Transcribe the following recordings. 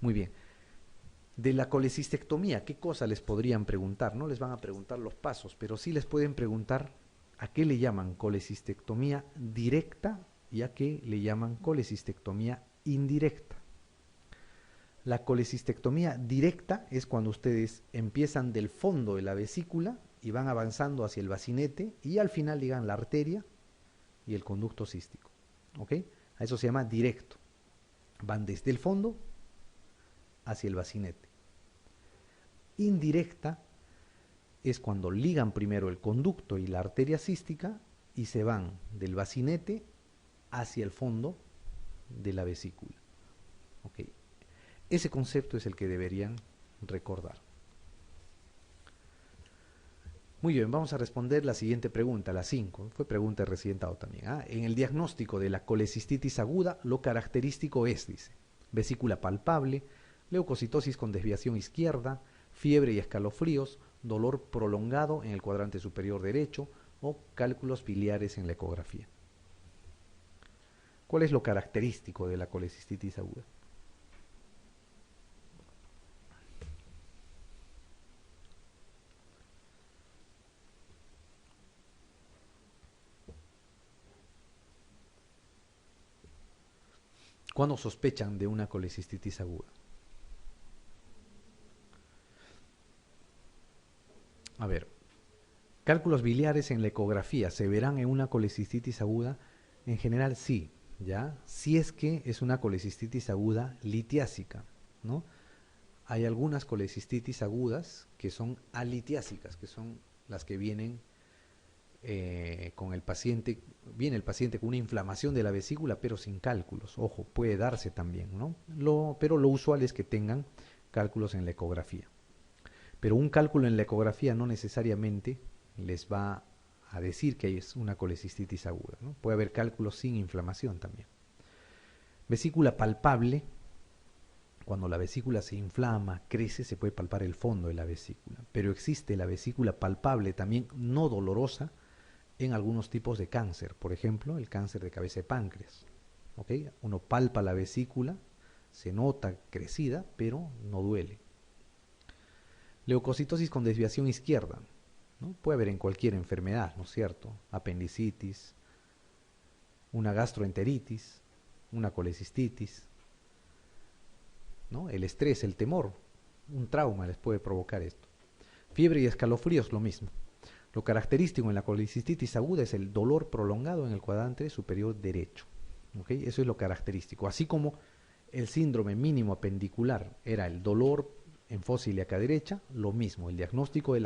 Muy bien. De la colecistectomía, ¿qué cosa les podrían preguntar? No les van a preguntar los pasos, pero sí les pueden preguntar a qué le llaman colecistectomía directa y a qué le llaman colecistectomía indirecta. La colecistectomía directa es cuando ustedes empiezan del fondo de la vesícula y van avanzando hacia el bacinete y al final llegan la arteria y el conducto cístico. ¿Ok? A eso se llama directo. Van desde el fondo hacia el bacinete. Indirecta es cuando ligan primero el conducto y la arteria cística y se van del bacinete hacia el fondo de la vesícula. ¿Ok? Ese concepto es el que deberían recordar. Muy bien, vamos a responder la siguiente pregunta, la 5. Fue pregunta recién dado también. En el diagnóstico de la colecistitis aguda, lo característico es, dice, vesícula palpable, leucocitosis con desviación izquierda, fiebre y escalofríos, dolor prolongado en el cuadrante superior derecho o cálculos biliares en la ecografía. ¿Cuál es lo característico de la colecistitis aguda? ¿Cuándo sospechan de una colecistitis aguda? A ver, cálculos biliares en la ecografía, ¿se verán en una colecistitis aguda? En general sí, ¿ya? Si es que es una colecistitis aguda litiásica, ¿no? Hay algunas colecistitis agudas que son alitiásicas, que son las que vienen con el paciente, viene el paciente con una inflamación de la vesícula, pero sin cálculos. Ojo, puede darse también, ¿no? Pero lo usual es que tengan cálculos en la ecografía. Pero un cálculo en la ecografía no necesariamente les va a decir que es una colecistitis aguda, ¿no? Puede haber cálculos sin inflamación también. Vesícula palpable, cuando la vesícula se inflama, crece, se puede palpar el fondo de la vesícula. Pero existe la vesícula palpable también no dolorosa en algunos tipos de cáncer. Por ejemplo, el cáncer de cabeza de páncreas. ¿Okay? Uno palpa la vesícula, se nota crecida, pero no duele. Leucocitosis con desviación izquierda, ¿no? Puede haber en cualquier enfermedad, ¿no es cierto? Apendicitis, una gastroenteritis, una colecistitis, ¿no? El estrés, el temor, un trauma les puede provocar esto. Fiebre y escalofríos, lo mismo. Lo característico en la colecistitis aguda es el dolor prolongado en el cuadrante superior derecho. ¿Okay? Eso es lo característico. Así como el síndrome mínimo apendicular era el dolor en fosa ilíaca derecha, lo mismo. El diagnóstico de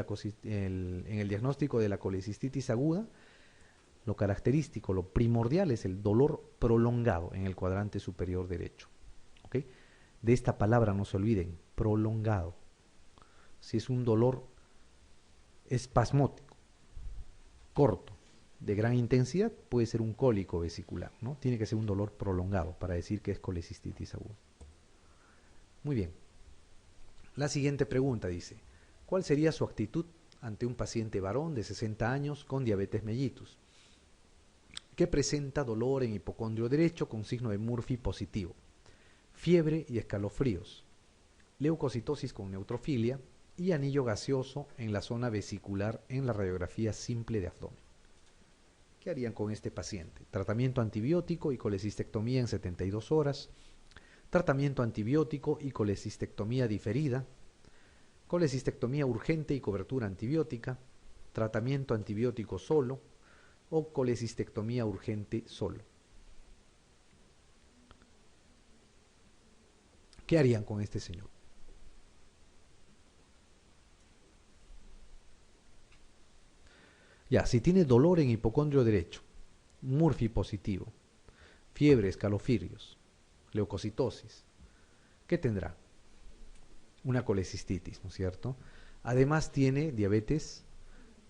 en el diagnóstico de la colecistitis aguda, lo característico, lo primordial es el dolor prolongado en el cuadrante superior derecho. ¿Okay? De esta palabra no se olviden, prolongado. Si es un dolor espasmótico, corto, de gran intensidad, puede ser un cólico vesicular, ¿no? Tiene que ser un dolor prolongado para decir que es colecistitis aguda. Muy bien. La siguiente pregunta dice, ¿cuál sería su actitud ante un paciente varón de 60 años con diabetes mellitus, que presenta dolor en hipocondrio derecho con signo de Murphy positivo, fiebre y escalofríos, leucocitosis con neutrofilia y anillo gaseoso en la zona vesicular en la radiografía simple de abdomen? ¿Qué harían con este paciente? Tratamiento antibiótico y colecistectomía en 72 horas, tratamiento antibiótico y colecistectomía diferida, colecistectomía urgente y cobertura antibiótica, tratamiento antibiótico solo o colecistectomía urgente solo. ¿Qué harían con este señor? Ya, si tiene dolor en hipocondrio derecho, Murphy positivo, fiebre, escalofríos, leucocitosis, ¿qué tendrá? Una colecistitis, ¿no es cierto? Además tiene diabetes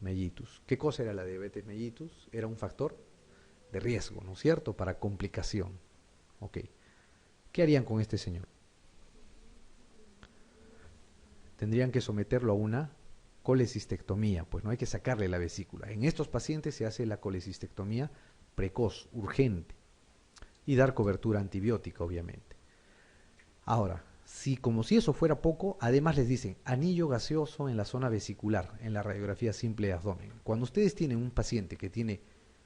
mellitus. ¿Qué cosa era la diabetes mellitus? Era un factor de riesgo, ¿no es cierto? Para complicación. Ok. ¿Qué harían con este señor? Tendrían que someterlo a una colecistectomía, pues no hay que sacarle la vesícula. En estos pacientes se hace la colecistectomía precoz, urgente, y dar cobertura antibiótica, obviamente. Ahora, como si eso fuera poco, además les dicen anillo gaseoso en la zona vesicular, en la radiografía simple de abdomen. Cuando ustedes tienen un paciente que tiene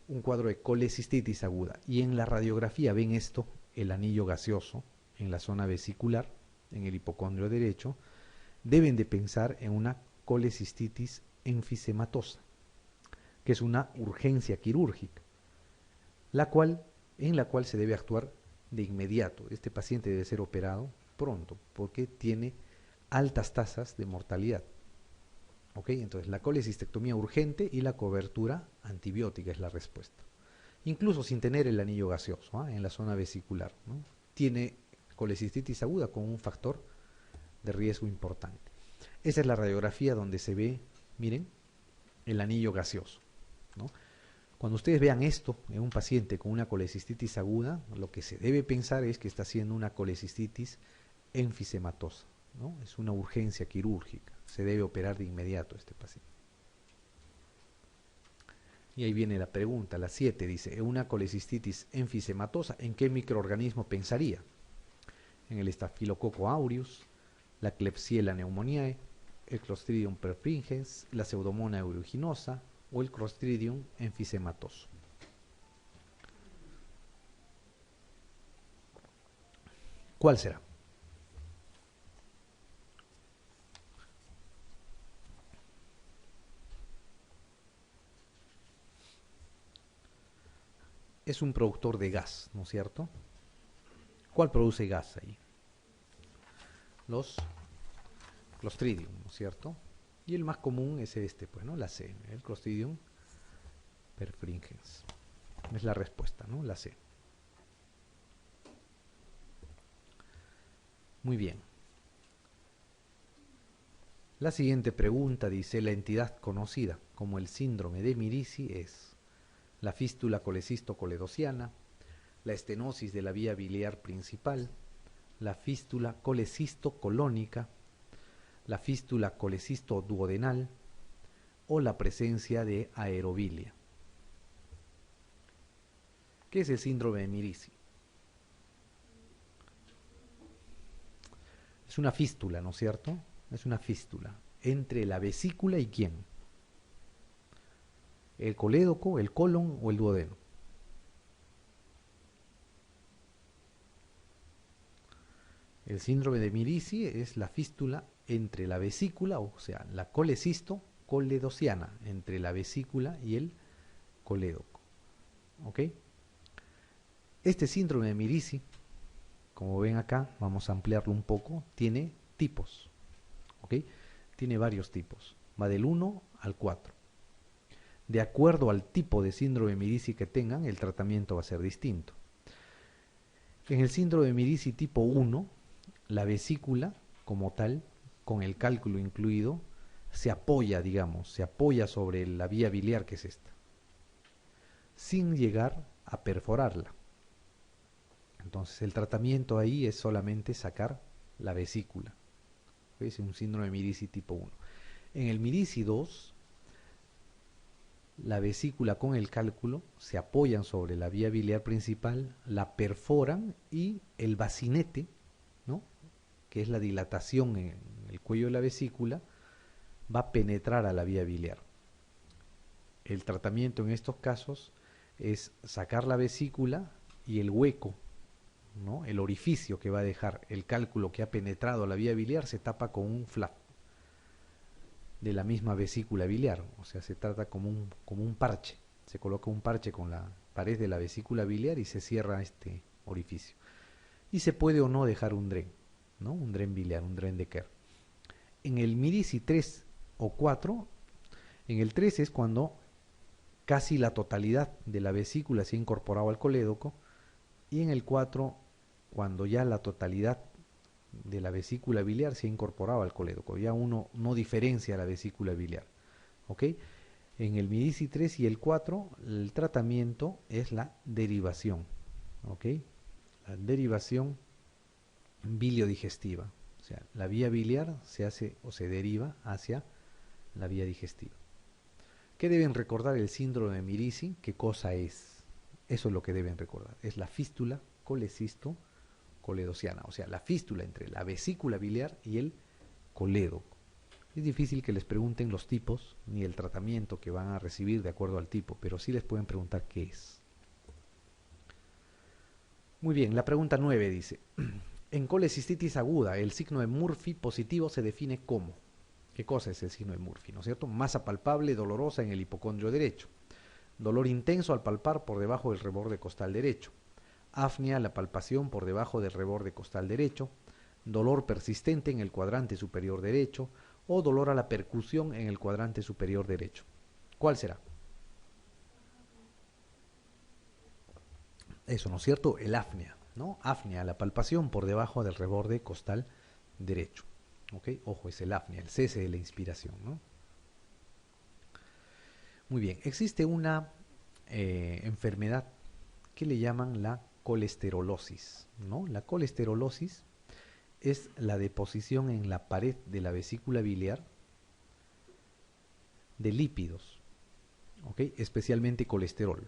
un cuadro de colecistitis aguda y en la radiografía ven esto, el anillo gaseoso en la zona vesicular, en el hipocondrio derecho, deben de pensar en una colecistitis enfisematosa, que es una urgencia quirúrgica, en la cual se debe actuar de inmediato. Este paciente debe ser operado pronto porque tiene altas tasas de mortalidad. ¿Ok? Entonces la colecistectomía urgente y la cobertura antibiótica es la respuesta. Incluso sin tener el anillo gaseoso en la zona vesicular, ¿no? Tiene colecistitis aguda con un factor de riesgo importante. Esa es la radiografía donde se ve, miren, el anillo gaseoso, ¿no? Cuando ustedes vean esto en un paciente con una colecistitis aguda, lo que se debe pensar es que está haciendo una colecistitis enfisematosa, ¿no? Es una urgencia quirúrgica, se debe operar de inmediato a este paciente. Y ahí viene la pregunta, la 7, dice, en una colecistitis enfisematosa, ¿en qué microorganismo pensaría? En el Staphylococcus aureus, la Klebsiella pneumoniae, el Clostridium perfringens, la Pseudomonas aeruginosa o el Clostridium enfisematoso. ¿Cuál será? Es un productor de gas, ¿no es cierto? ¿Cuál produce gas ahí? Los Clostridium, ¿no es cierto? Y el más común es este, pues, ¿no? La C, el Clostridium perfringens. Es la respuesta, ¿no? La C. Muy bien. La siguiente pregunta dice, la entidad conocida como el síndrome de Mirici es la fístula colecisto-coledociana, la estenosis de la vía biliar principal, la fístula colecisto-colónica, la fístula colecisto-duodenal o la presencia de aerobilia. ¿Qué es el síndrome de Mirici? Es una fístula, ¿no es cierto? Es una fístula entre la vesícula y ¿quién? El colédoco, el colon o el duodeno. El síndrome de Mirici es la fístula entre la vesícula, o sea, la colecisto-coledociana, entre la vesícula y el colédoco. ¿Ok? Este síndrome de Mirici, como ven acá, vamos a ampliarlo un poco, tiene tipos. ¿Ok? Tiene varios tipos. Va del 1 al 4. De acuerdo al tipo de síndrome de Mirici que tengan, el tratamiento va a ser distinto. En el síndrome de Mirici tipo 1, la vesícula como tal, con el cálculo incluido, se apoya, digamos, se apoya sobre la vía biliar que es esta, sin llegar a perforarla. Entonces el tratamiento ahí es solamente sacar la vesícula. Es un síndrome de Mirici tipo 1. En el Mirici 2, la vesícula con el cálculo se apoyan sobre la vía biliar principal, la perforan y el bacinete, ¿no?, que es la dilatación en el cuello de la vesícula, va a penetrar a la vía biliar. El tratamiento en estos casos es sacar la vesícula y el hueco, ¿no?, el orificio que va a dejar el cálculo que ha penetrado a la vía biliar se tapa con un flap de la misma vesícula biliar, o sea, se trata como un parche, se coloca un parche con la pared de la vesícula biliar y se cierra este orificio. Y se puede o no dejar un dren, ¿no?, un dren biliar, un dren de Kerr. En el Mirici 3 o 4, en el 3 es cuando casi la totalidad de la vesícula se ha incorporado al colédoco, y en el 4 cuando ya la totalidad de la vesícula biliar se ha incorporado al colédoco, ya uno no diferencia la vesícula biliar. ¿Ok? En el Mirici 3 y el 4 el tratamiento es la derivación. ¿Ok? La derivación biliodigestiva. O sea, la vía biliar se hace o se deriva hacia la vía digestiva. ¿Qué deben recordar el síndrome de Mirici? ¿Qué cosa es? Eso es lo que deben recordar. Es la fístula colecisto coledociana, o sea, la fístula entre la vesícula biliar y el colédoco. Es difícil que les pregunten los tipos ni el tratamiento que van a recibir de acuerdo al tipo, pero sí les pueden preguntar qué es. Muy bien, la pregunta 9 dice, en colecistitis aguda, el signo de Murphy positivo se define como, ¿qué cosa es el signo de Murphy? ¿No es cierto? Masa palpable, dolorosa en el hipocondrio derecho, dolor intenso al palpar por debajo del reborde costal derecho, apnea a la palpación por debajo del reborde costal derecho, dolor persistente en el cuadrante superior derecho o dolor a la percusión en el cuadrante superior derecho. ¿Cuál será? Eso, ¿no es cierto? El apnea, ¿no? Apnea, la palpación por debajo del reborde costal derecho. ¿Ok? Ojo, es el apnea, el cese de la inspiración, ¿no? Muy bien, existe una enfermedad que le llaman la colesterolosis, ¿no? La colesterolosis es la deposición en la pared de la vesícula biliar de lípidos, ¿ok? Especialmente colesterol,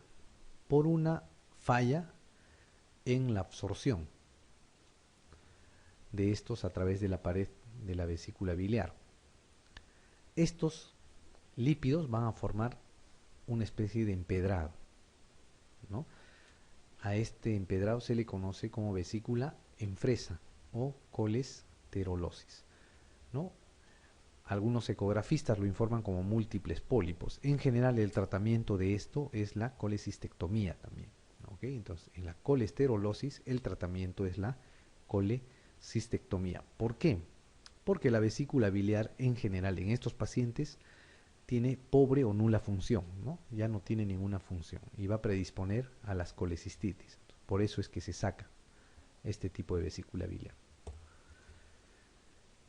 por una falla en la absorción de estos a través de la pared de la vesícula biliar. Estos lípidos van a formar una especie de empedrado, ¿no? A este empedrado se le conoce como vesícula en fresa o colesterolosis, ¿no? Algunos ecografistas lo informan como múltiples pólipos. En general el tratamiento de esto es la colecistectomía también, ¿ok? Entonces en la colesterolosis el tratamiento es la colecistectomía. ¿Por qué? Porque la vesícula biliar en general en estos pacientes tiene pobre o nula función, ¿no? Ya no tiene ninguna función y va a predisponer a las colecistitis. Por eso es que se saca este tipo de vesícula biliar.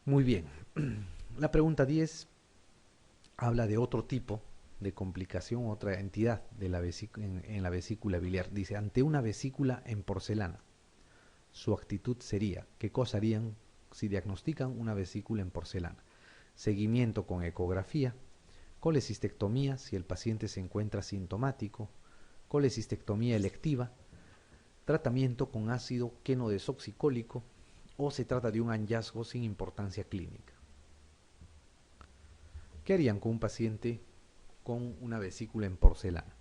Muy bien. La pregunta 10 habla de otro tipo de complicación, otra entidad de la en la vesícula biliar. Dice, ante una vesícula en porcelana, su actitud sería, ¿qué cosa harían si diagnostican una vesícula en porcelana? Seguimiento con ecografía, colecistectomía si el paciente se encuentra sintomático, colecistectomía electiva, tratamiento con ácido quenodesoxicólico o se trata de un hallazgo sin importancia clínica. ¿Qué harían con un paciente con una vesícula en porcelana?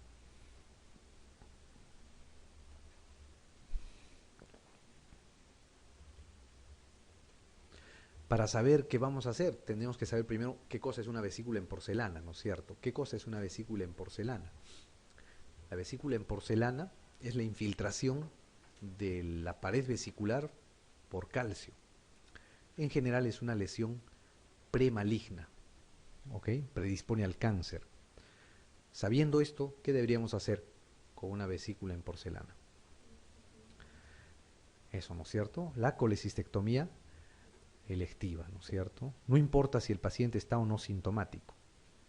Para saber qué vamos a hacer, tenemos que saber primero qué cosa es una vesícula en porcelana, ¿no es cierto? ¿Qué cosa es una vesícula en porcelana? La vesícula en porcelana es la infiltración de la pared vesicular por calcio. En general es una lesión premaligna, ¿ok? Predispone al cáncer. Sabiendo esto, ¿qué deberíamos hacer con una vesícula en porcelana? Eso, ¿no es cierto? La colecistectomía electiva, ¿no es cierto? No importa si el paciente está o no sintomático,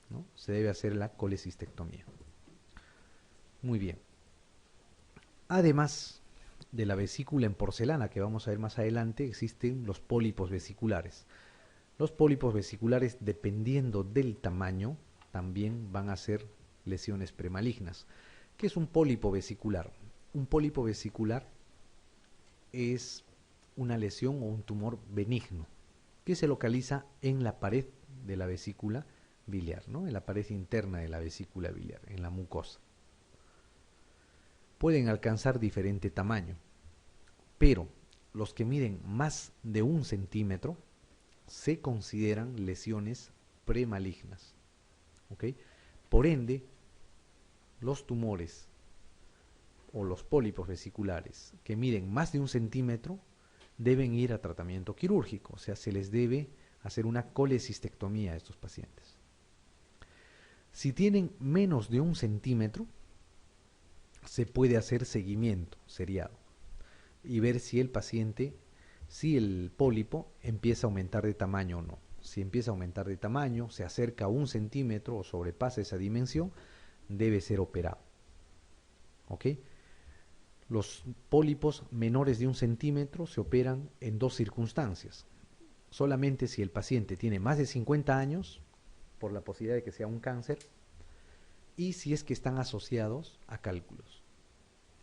¿no? Se debe hacer la colecistectomía. Muy bien. Además de la vesícula en porcelana, que vamos a ver más adelante, existen los pólipos vesiculares. Los pólipos vesiculares, dependiendo del tamaño, también van a ser lesiones premalignas. ¿Qué es un pólipo vesicular? Un pólipo vesicular es una lesión o un tumor benigno que se localiza en la pared de la vesícula biliar, ¿no? En la pared interna de la vesícula biliar, en la mucosa. Pueden alcanzar diferente tamaño, pero los que miden más de 1 centímetro se consideran lesiones premalignas, ¿ok? Por ende, los tumores o los pólipos vesiculares que miden más de 1 centímetro deben ir a tratamiento quirúrgico, o sea, se les debe hacer una colecistectomía a estos pacientes. Si tienen menos de 1 centímetro, se puede hacer seguimiento seriado y ver si el paciente, si el pólipo empieza a aumentar de tamaño o no. Si empieza a aumentar de tamaño, se acerca a 1 centímetro o sobrepasa esa dimensión, debe ser operado. ¿Ok? Los pólipos menores de 1 centímetro se operan en 2 circunstancias. Solamente si el paciente tiene más de 50 años, por la posibilidad de que sea un cáncer, y si es que están asociados a cálculos,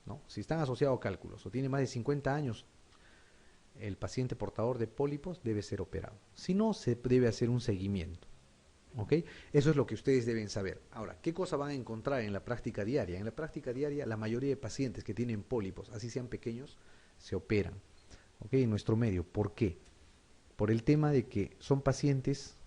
¿no? Si están asociados a cálculos o tiene más de 50 años, el paciente portador de pólipos debe ser operado. Si no, se debe hacer un seguimiento. ¿Ok? Eso es lo que ustedes deben saber. Ahora, ¿qué cosa van a encontrar en la práctica diaria? En la práctica diaria, la mayoría de pacientes que tienen pólipos, así sean pequeños, se operan. ¿Ok? En nuestro medio. ¿Por qué? Por el tema de que son pacientes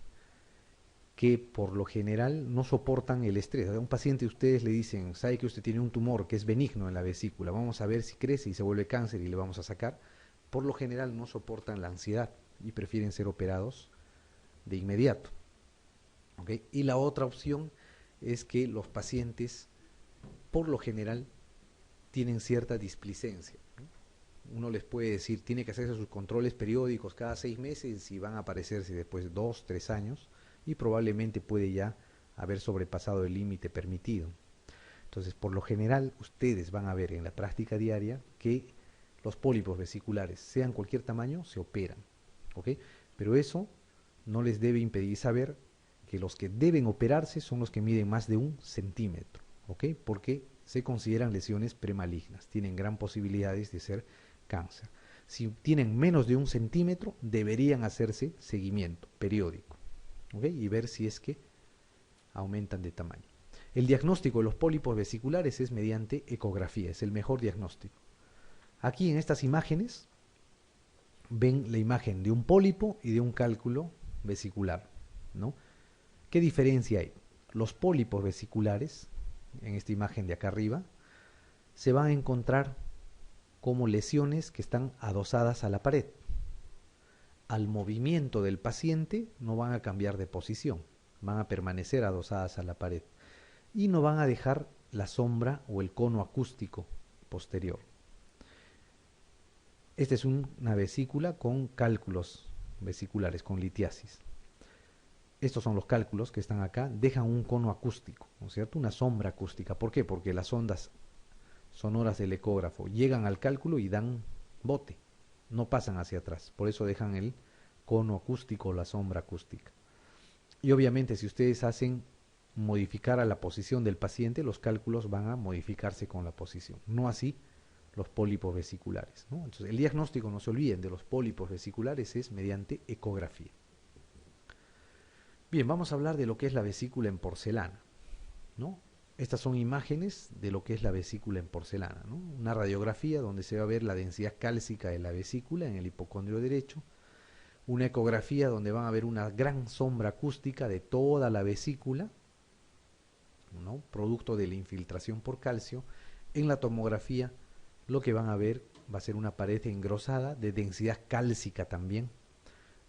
que por lo general no soportan el estrés. A un paciente ustedes le dicen, sabe que usted tiene un tumor que es benigno en la vesícula, vamos a ver si crece y se vuelve cáncer y le vamos a sacar. Por lo general no soportan la ansiedad y prefieren ser operados de inmediato. ¿Okay? Y la otra opción es que los pacientes, por lo general, tienen cierta displicencia, ¿no? Uno les puede decir, tiene que hacerse sus controles periódicos cada 6 meses y van a aparecerse después de 2, 3 años y probablemente puede ya haber sobrepasado el límite permitido. Entonces, por lo general, ustedes van a ver en la práctica diaria que los pólipos vesiculares, sean cualquier tamaño, se operan. ¿Ok? Pero eso no les debe impedir saber que los que deben operarse son los que miden más de 1 centímetro, ¿ok? Porque se consideran lesiones premalignas, tienen gran posibilidades de ser cáncer. Si tienen menos de 1 centímetro, deberían hacerse seguimiento periódico, ¿ok? Y ver si es que aumentan de tamaño. El diagnóstico de los pólipos vesiculares es mediante ecografía, es el mejor diagnóstico. Aquí en estas imágenes ven la imagen de un pólipo y de un cálculo vesicular, ¿no? ¿Qué diferencia hay? Los pólipos vesiculares, en esta imagen de acá arriba, se van a encontrar como lesiones que están adosadas a la pared. Al movimiento del paciente no van a cambiar de posición, van a permanecer adosadas a la pared y no van a dejar la sombra o el cono acústico posterior. Esta es una vesícula con cálculos vesiculares, con litiasis. Estos son los cálculos que están acá, dejan un cono acústico, ¿no es cierto? Una sombra acústica. ¿Por qué? Porque las ondas sonoras del ecógrafo llegan al cálculo y dan bote, no pasan hacia atrás. Por eso dejan el cono acústico o la sombra acústica. Y obviamente si ustedes hacen modificar a la posición del paciente, los cálculos van a modificarse con la posición. No así los pólipos vesiculares, ¿no? Entonces el diagnóstico, no se olviden, de los pólipos vesiculares es mediante ecografía. Bien, vamos a hablar de lo que es la vesícula en porcelana, ¿no? Estas son imágenes de lo que es la vesícula en porcelana, ¿no? Una radiografía donde se va a ver la densidad cálcica de la vesícula en el hipocondrio derecho, una ecografía donde van a ver una gran sombra acústica de toda la vesícula, ¿no? Producto de la infiltración por calcio. En la tomografía lo que van a ver va a ser una pared engrosada de densidad cálcica también,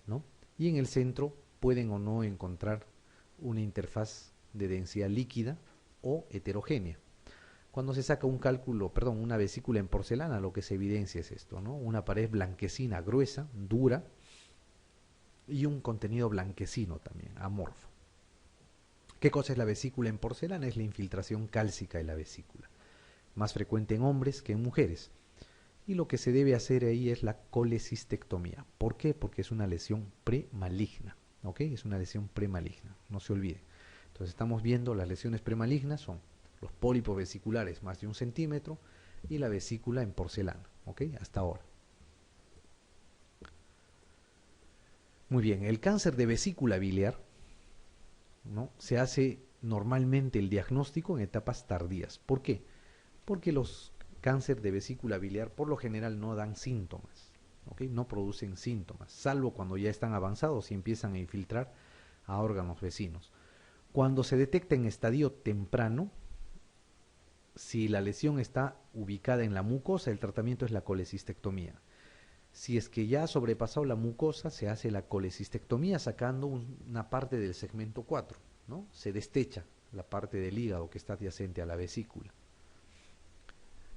¿no? Y en el centro pueden o no encontrar una interfaz de densidad líquida o heterogénea. Cuando se saca un cálculo, perdón, una vesícula en porcelana, lo que se evidencia es esto, ¿no? Una pared blanquecina gruesa, dura, y un contenido blanquecino también, amorfo. ¿Qué cosa es la vesícula en porcelana? Es la infiltración cálcica de la vesícula, más frecuente en hombres que en mujeres. Y lo que se debe hacer ahí es la colecistectomía. ¿Por qué? Porque es una lesión premaligna. ¿Ok? Es una lesión premaligna, no se olvide. Entonces estamos viendo las lesiones premalignas son los pólipos vesiculares más de 1 centímetro y la vesícula en porcelana. ¿Ok? Hasta ahora. Muy bien, el cáncer de vesícula biliar, ¿no? Se hace normalmente el diagnóstico en etapas tardías. ¿Por qué? Porque los cáncer de vesícula biliar por lo general no dan síntomas, ¿okay? No producen síntomas, salvo cuando ya están avanzados y empiezan a infiltrar a órganos vecinos. Cuando se detecta en estadio temprano, si la lesión está ubicada en la mucosa, el tratamiento es la colecistectomía. Si es que ya ha sobrepasado la mucosa, se hace la colecistectomía sacando una parte del segmento 4, ¿no? Se destecha la parte del hígado que está adyacente a la vesícula.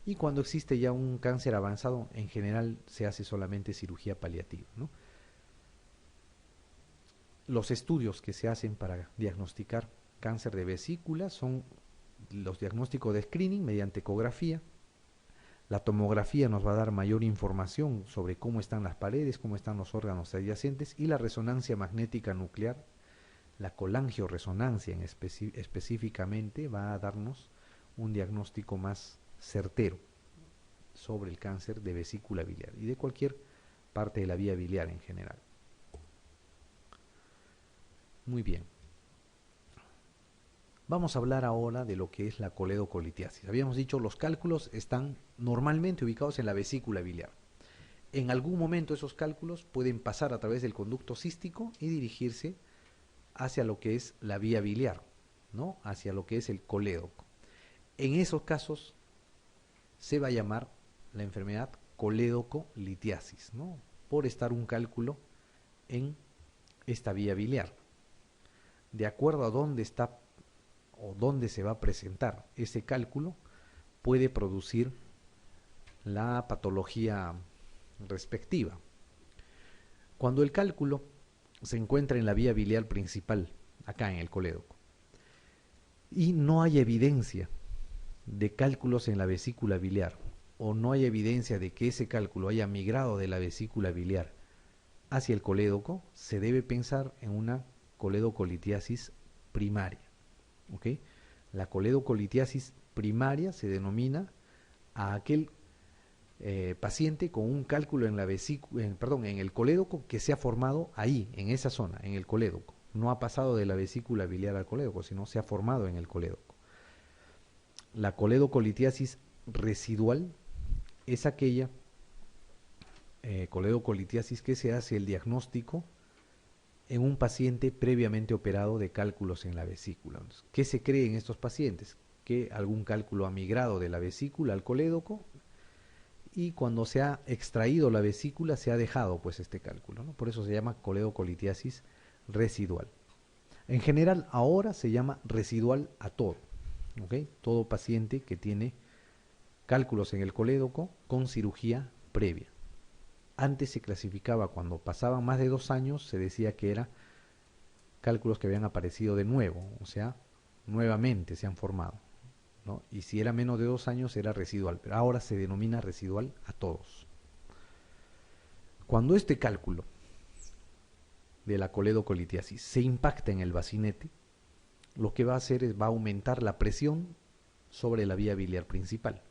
Y cuando existe ya un cáncer avanzado, en general se hace solamente cirugía paliativa, ¿no? Los estudios que se hacen para diagnosticar cáncer de vesícula son los diagnósticos de screening mediante ecografía. La tomografía nos va a dar mayor información sobre cómo están las paredes, cómo están los órganos adyacentes, y la resonancia magnética nuclear, la colangioresonancia específicamente, va a darnos un diagnóstico más certero sobre el cáncer de vesícula biliar y de cualquier parte de la vía biliar en general. Muy bien. Vamos a hablar ahora de lo que es la coledocolitiasis. Habíamos dicho, los cálculos están normalmente ubicados en la vesícula biliar. En algún momento esos cálculos pueden pasar a través del conducto cístico y dirigirse hacia lo que es la vía biliar, ¿no? Hacia lo que es el colédoco. En esos casos se va a llamar la enfermedad coledocolitiasis, ¿no? Por estar un cálculo en esta vía biliar. De acuerdo a dónde está o dónde se va a presentar ese cálculo, puede producir la patología respectiva. Cuando el cálculo se encuentra en la vía biliar principal, acá en el colédoco, y no hay evidencia de cálculos en la vesícula biliar, o no hay evidencia de que ese cálculo haya migrado de la vesícula biliar hacia el colédoco, se debe pensar en una coledocolitiasis primaria. ¿Okay? La coledocolitiasis primaria se denomina a aquel paciente con un cálculo en la vesícula, en el colédoco que se ha formado ahí, en esa zona, en el colédoco. No ha pasado de la vesícula biliar al colédoco, sino se ha formado en el colédoco. La coledocolitiasis residual es aquella coledocolitiasis que se hace el diagnóstico en un paciente previamente operado de cálculos en la vesícula. ¿Qué se cree en estos pacientes? Que algún cálculo ha migrado de la vesícula al colédoco y cuando se ha extraído la vesícula se ha dejado pues este cálculo, ¿no? Por eso se llama coledocolitiasis residual. En general ahora se llama residual a todo, ¿okay? Todo paciente que tiene cálculos en el colédoco con cirugía previa. Antes se clasificaba, cuando pasaban más de 2 años, se decía que eran cálculos que habían aparecido de nuevo, o sea, nuevamente se han formado, ¿no? Y si era menos de 2 años era residual, pero ahora se denomina residual a todos. Cuando este cálculo de la coledocolitiasis se impacta en el bacinete, lo que va a hacer es va a aumentar la presión sobre la vía biliar principal.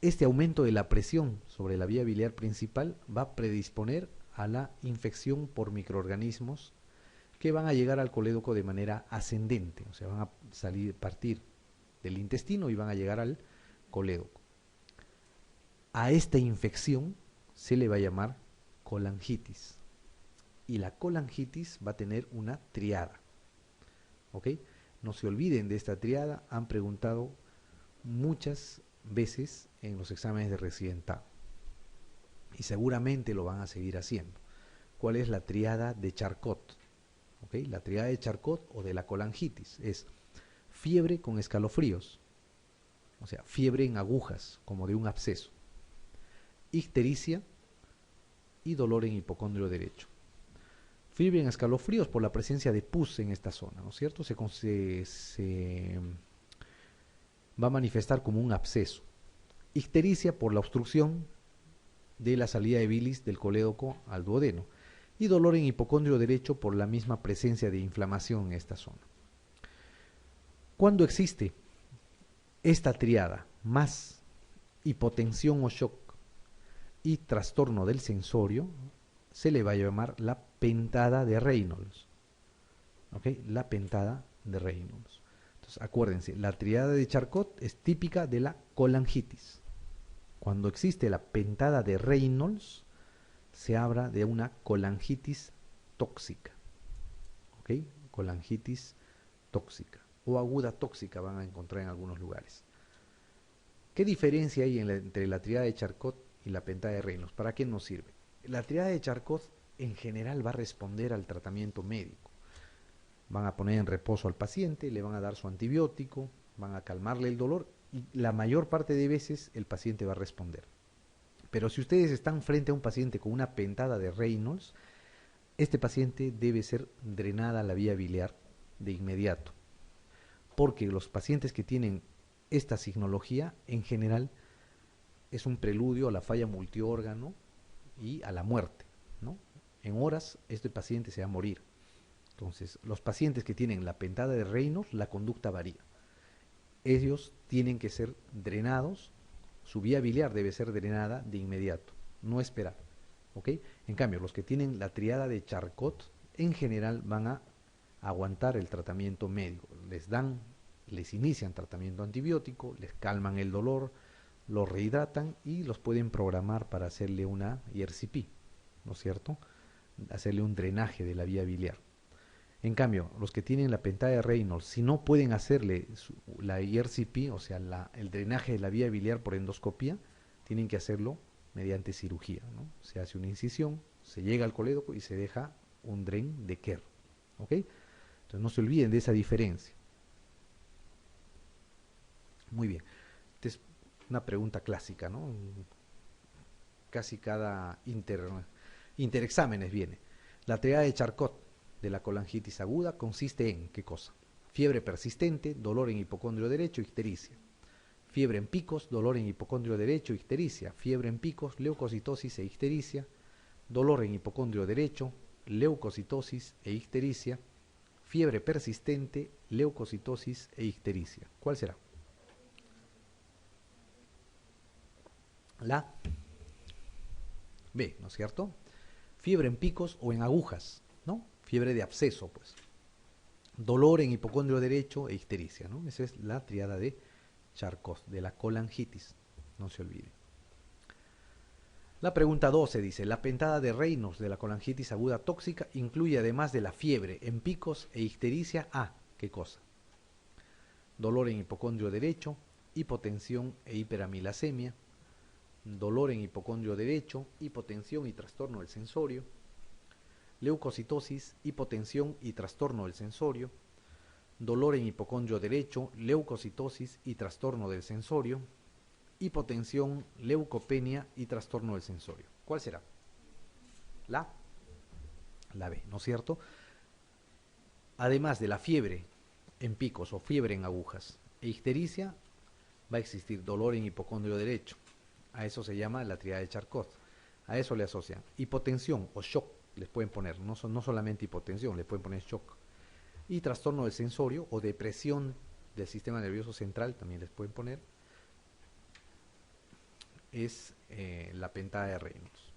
Este aumento de la presión sobre la vía biliar principal va a predisponer a la infección por microorganismos que van a llegar al colédoco de manera ascendente, o sea, van a partir del intestino y van a llegar al colédoco. A esta infección se le va a llamar colangitis. Y la colangitis va a tener una triada. ¿Ok? No se olviden de esta triada, han preguntado muchas veces en los exámenes de residentado y seguramente lo van a seguir haciendo. ¿Cuál es la triada de Charcot? ¿Okay? La triada de Charcot o de la colangitis es fiebre con escalofríos, o sea, fiebre en agujas como de un absceso, ictericia y dolor en hipocondrio derecho. Fiebre en escalofríos por la presencia de pus en esta zona, ¿no es cierto? Se va a manifestar como un absceso. Ictericia por la obstrucción de la salida de bilis del colédoco al duodeno. Y dolor en hipocondrio derecho por la misma presencia de inflamación en esta zona. Cuando existe esta triada más hipotensión o shock y trastorno del sensorio, se le va a llamar la pentada de Reynolds. ¿Ok? La pentada de Reynolds. Entonces, acuérdense, la triada de Charcot es típica de la colangitis. Cuando existe la pentada de Reynolds, se habla de una colangitis tóxica. ¿Ok? Colangitis tóxica. O aguda tóxica van a encontrar en algunos lugares. ¿Qué diferencia hay entre la triada de Charcot y la pentada de Reynolds? ¿Para qué nos sirve? La triada de Charcot en general va a responder al tratamiento médico. Van a poner en reposo al paciente, le van a dar su antibiótico, van a calmarle el dolor y la mayor parte de veces el paciente va a responder. Pero si ustedes están frente a un paciente con una pentada de Reynolds, este paciente debe ser drenada la vía biliar de inmediato. Porque los pacientes que tienen esta signología, en general, es un preludio a la falla multiórgano y a la muerte, ¿no? En horas este paciente se va a morir. Entonces, los pacientes que tienen la pentada de Reynolds, la conducta varía. Ellos tienen que ser drenados, su vía biliar debe ser drenada de inmediato, no esperar. ¿ok? En cambio, los que tienen la triada de Charcot, en general van a aguantar el tratamiento médico. Les inician tratamiento antibiótico, les calman el dolor, los rehidratan y los pueden programar para hacerle una ERCP, ¿no es cierto? Hacerle un drenaje de la vía biliar. En cambio, los que tienen la pentada de Reynolds, si no pueden hacerle la ERCP, o sea, el drenaje de la vía biliar por endoscopía, tienen que hacerlo mediante cirugía, ¿no? Se hace una incisión, se llega al colédoco y se deja un dren de Kerr, ¿ok? Entonces no se olviden de esa diferencia. Muy bien. Esta es una pregunta clásica, ¿no? Casi cada interexámenes viene. La triada de Charcot de la colangitis aguda consiste en, ¿qué cosa? Fiebre persistente, dolor en hipocondrio derecho, ictericia. Fiebre en picos, dolor en hipocondrio derecho, ictericia. Fiebre en picos, leucocitosis e ictericia. Dolor en hipocondrio derecho, leucocitosis e ictericia. Fiebre persistente, leucocitosis e ictericia. ¿Cuál será? La B, ¿no es cierto? Fiebre en picos o en agujas, ¿no? Fiebre de absceso, pues. Dolor en hipocondrio derecho e ictericia, ¿no? Esa es la triada de Charcot, de la colangitis, no se olvide. La pregunta 12 dice, la pentada de Reynolds de la colangitis aguda tóxica incluye además de la fiebre en picos e ictericia a, ¿qué cosa? Dolor en hipocondrio derecho, hipotensión e hiperamilasemia, dolor en hipocondrio derecho, hipotensión y trastorno del sensorio, leucocitosis, hipotensión y trastorno del sensorio, dolor en hipocondrio derecho, leucocitosis y trastorno del sensorio, hipotensión, leucopenia y trastorno del sensorio. ¿Cuál será? La B, ¿no es cierto? Además de la fiebre en picos o fiebre en agujas e ictericia, va a existir dolor en hipocondrio derecho. A eso se llama la triada de Charcot. A eso le asocian hipotensión o shock, les pueden poner, no solamente hipotensión, le pueden poner shock. Y trastorno del sensorio o depresión del sistema nervioso central, también les pueden poner, es la pentada de Reynolds.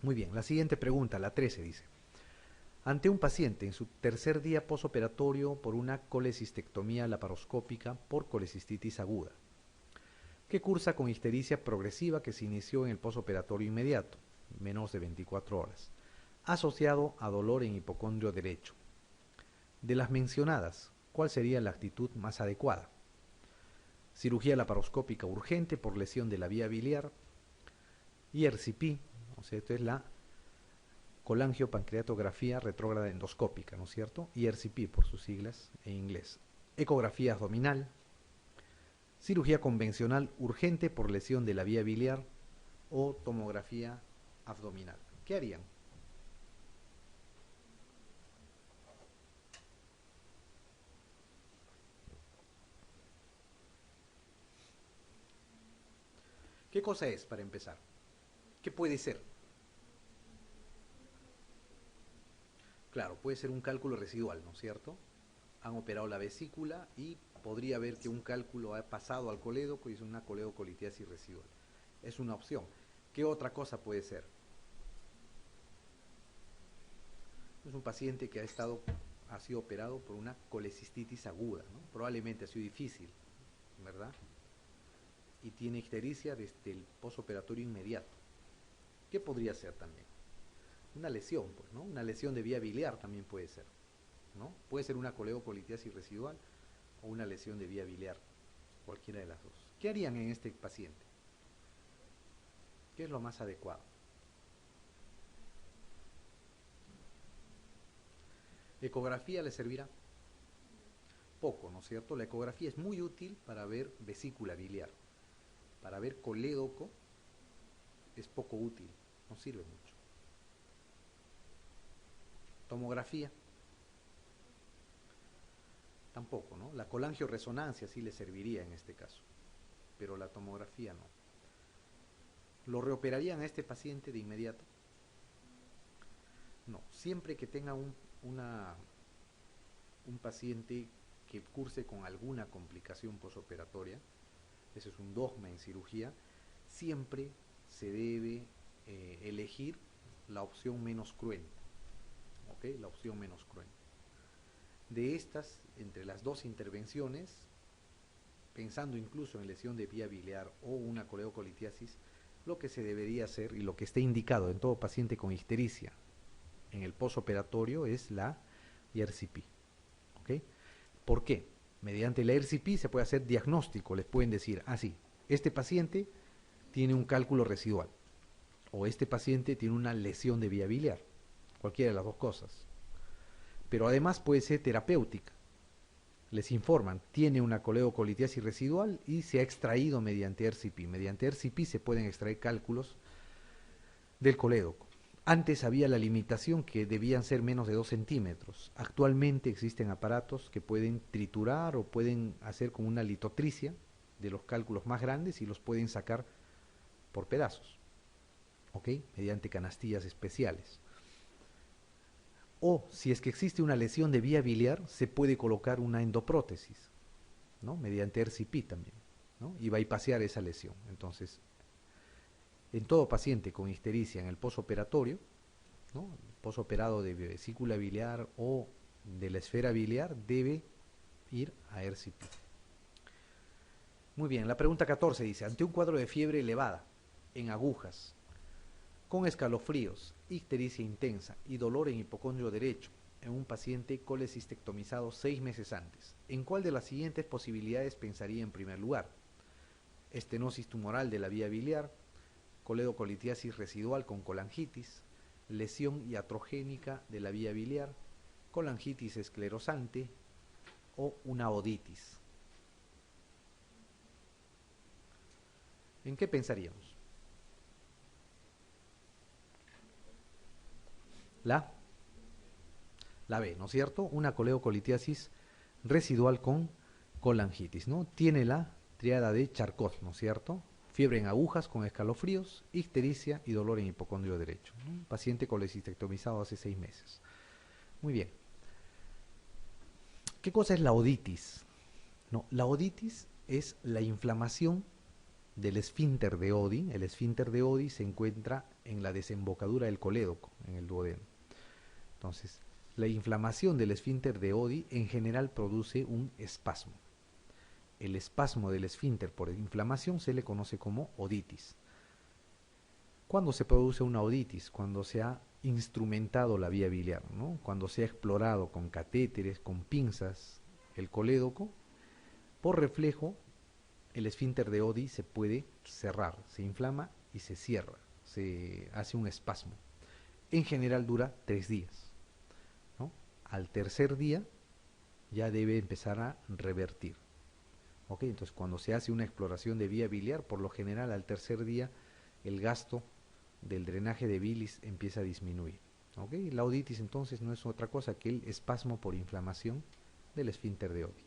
Muy bien, la siguiente pregunta, la 13, dice. Ante un paciente en su tercer día posoperatorio por una colecistectomía laparoscópica por colecistitis aguda, que cursa con ictericia progresiva que se inició en el posoperatorio inmediato, menos de 24 horas, asociado a dolor en hipocondrio derecho. De las mencionadas, ¿cuál sería la actitud más adecuada? Cirugía laparoscópica urgente por lesión de la vía biliar, ERCP, o sea, esto es la colangiopancreatografía retrógrada endoscópica, ¿no es cierto? ERCP por sus siglas en inglés. Ecografía abdominal, cirugía convencional urgente por lesión de la vía biliar o tomografía abdominal. ¿Qué harían? ¿Qué cosa es, para empezar? ¿Qué puede ser? Claro, puede ser un cálculo residual, ¿no es cierto? Han operado la vesícula y podría haber que un cálculo ha pasado al colédoco y es una coledocolitiasis residual. Es una opción. ¿Qué otra cosa puede ser? Es un paciente que ha sido operado por una colecistitis aguda, ¿no? Probablemente ha sido difícil, ¿verdad? Y tiene ictericia desde el posoperatorio inmediato. ¿Qué podría ser también? Una lesión, pues, ¿no? Una lesión de vía biliar también puede ser, ¿no? Puede ser una coledocolitiasis residual o una lesión de vía biliar, cualquiera de las dos. ¿Qué harían en este paciente? ¿Qué es lo más adecuado? ¿Ecografía le servirá? Poco, ¿no es cierto? La ecografía es muy útil para ver vesícula biliar. Para ver colédoco es poco útil, no sirve mucho. Tomografía, tampoco, ¿no? La colangioresonancia sí le serviría en este caso, pero la tomografía no. ¿Lo reoperarían a este paciente de inmediato? No, siempre que tenga un paciente que curse con alguna complicación posoperatoria, ese es un dogma en cirugía, siempre se debe elegir la opción menos cruenta, ¿ok? La opción menos cruenta. De estas, entre las dos intervenciones, pensando incluso en lesión de vía biliar o una coleocolitiasis, lo que se debería hacer y lo que está indicado en todo paciente con ictericia en el posoperatorio es la ERCP, ¿ok? ¿Por qué? Mediante la ERCP se puede hacer diagnóstico, les pueden decir, sí, este paciente tiene un cálculo residual o este paciente tiene una lesión de vía biliar, cualquiera de las dos cosas. Pero además puede ser terapéutica. Les informan, tiene una coleocolitiasis residual y se ha extraído mediante ERCP. Mediante ERCP se pueden extraer cálculos del colédoco. Antes había la limitación que debían ser menos de 2 centímetros. Actualmente existen aparatos que pueden triturar o pueden hacer como una litotricia de los cálculos más grandes y los pueden sacar por pedazos, ¿ok? Mediante canastillas especiales. O si es que existe una lesión de vía biliar, se puede colocar una endoprótesis, ¿no? Mediante ERCP también, ¿no? Y bypassear esa lesión. Entonces, en todo paciente con ictericia en el posoperatorio, ¿no? Posoperado de vesícula biliar o de la esfera biliar, debe ir a ERCP. Muy bien, la pregunta 14 dice, ante un cuadro de fiebre elevada, en agujas, con escalofríos, ictericia intensa y dolor en hipocondrio derecho, en un paciente colecistectomizado 6 meses antes, ¿en cuál de las siguientes posibilidades pensaría en primer lugar? Estenosis tumoral de la vía biliar, coledocolitiasis residual con colangitis, lesión iatrogénica de la vía biliar, colangitis esclerosante o una oditis. ¿En qué pensaríamos? La B, ¿no es cierto? Una coleocolitiasis residual con colangitis, ¿no? Tiene la triada de Charcot, ¿no es cierto? Fiebre en agujas con escalofríos, ictericia y dolor en hipocondrio derecho, ¿no? Paciente colecistectomizado hace 6 meses. Muy bien. ¿Qué cosa es la oditis? No, la oditis es la inflamación del esfínter de Oddi. El esfínter de Oddi se encuentra en la desembocadura del colédoco, en el duodeno. Entonces, la inflamación del esfínter de Oddi en general produce un espasmo. El espasmo del esfínter por inflamación se le conoce como oditis. ¿Cuándo se produce una oditis? Cuando se ha instrumentado la vía biliar, ¿no? Cuando se ha explorado con catéteres, con pinzas, el colédoco. Por reflejo, el esfínter de Oddi se puede cerrar, se inflama y se cierra, se hace un espasmo. En general dura 3 días, ¿no? Al tercer día ya debe empezar a revertir. ¿Ok? Entonces, cuando se hace una exploración de vía biliar, por lo general al tercer día el gasto del drenaje de bilis empieza a disminuir. ¿Ok? La oditis entonces no es otra cosa que el espasmo por inflamación del esfínter de Oddi.